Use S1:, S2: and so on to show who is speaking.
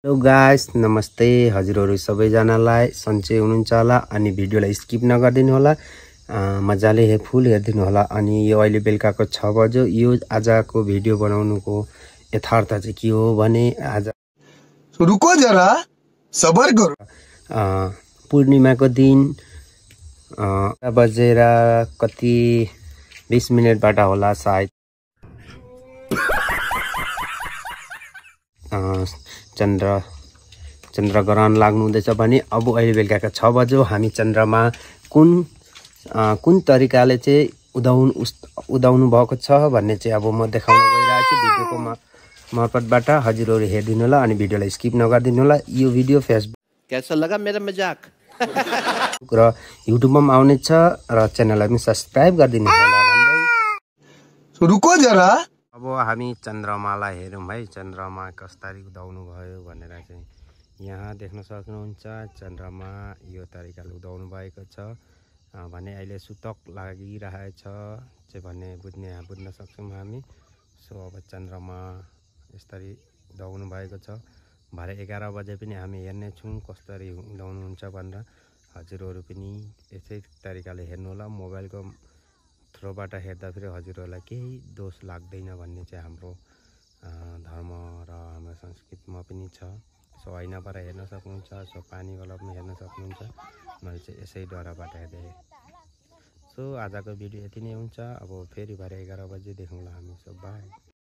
S1: Hello guys, नमस्ते। हजुरहरु सबैजनालाई सन्चै हुनुहुन्छ होला अनि भिडियोलाई स्किप नगर्दिनु होला। मजाले फुल हेर्दिनु होला। अनि यो अहिले बेलुकाको 6 बज्यो। यो आजको भिडियो बनाउनुको यथार्थ चाहिँ के हो भने आज
S2: रुको जरा सबर करो।
S1: पूर्णिमाको दिन बजेर कति 20 मिनेटबाट होला सायद चन्द्रग्रहण लाग्नु हुँदैछ भने अब अहिले बेलुकाका 6 बज्यो। हामी चन्द्रमा कुन तरिकाले चाहिँ उदाउनु भएको छ भन्ने चाहिँ अब म देखाउन गइरहेको छु भिडियोको मार्फतबाट। हजुरहरु हेर्दिनु होला अनि भिडियोलाई स्किप नगर्दिनु होला। यो भिडियो फेसबुक
S3: कैसा लगा मेरा मजाक
S1: र युट्युबमा पनि आउने छ र च्यानललाई पनि सब्स्क्राइब गरिदिनु होला भन्दै
S2: रुको जरा
S1: अब हामी चन्द्रमालाई हेरौँ है। चन्द्रमा कसरी उदाउनु भयो भनेर चाहिँ यहाँ देख्न सक्नुहुन्छ। चन्द्रमा यो तरिकाले उदाउनु भएको छ भने अहिले सुतक लागिरहेछ चाहिँ भन्ने बुझ्न सक्छौँ हामी। सो अब चन्द्रमा यसरी उदाउनु भएको छ। भरे 11 बजे पनि हामी हेर्नेछौँ कसरी उदाउनु हुन्छ भनेर। हजुरहरु पनि यसै तरिकाले हेर्नु होला। मोबाइलको थ्रोबाट हेर्दाखेरि हजुरहरूलाई केही दोष लाग्दैन भन्ने चाहिँ हाम्रो धर्म र हाम्रो संस्कृतिमा पनि छ। सो ऐनाबाट हेर्न सक्नुहुन्छ, सो पानीबाट पनि हेर्न सक्नुहुन्छ। मैले चाहिँ यसैद्वाराबाट हेर्दै। सो आजको भिडियो यति नै हुन्छ। अब फेरि भरे 11 बजे देखौँला हामी। So by.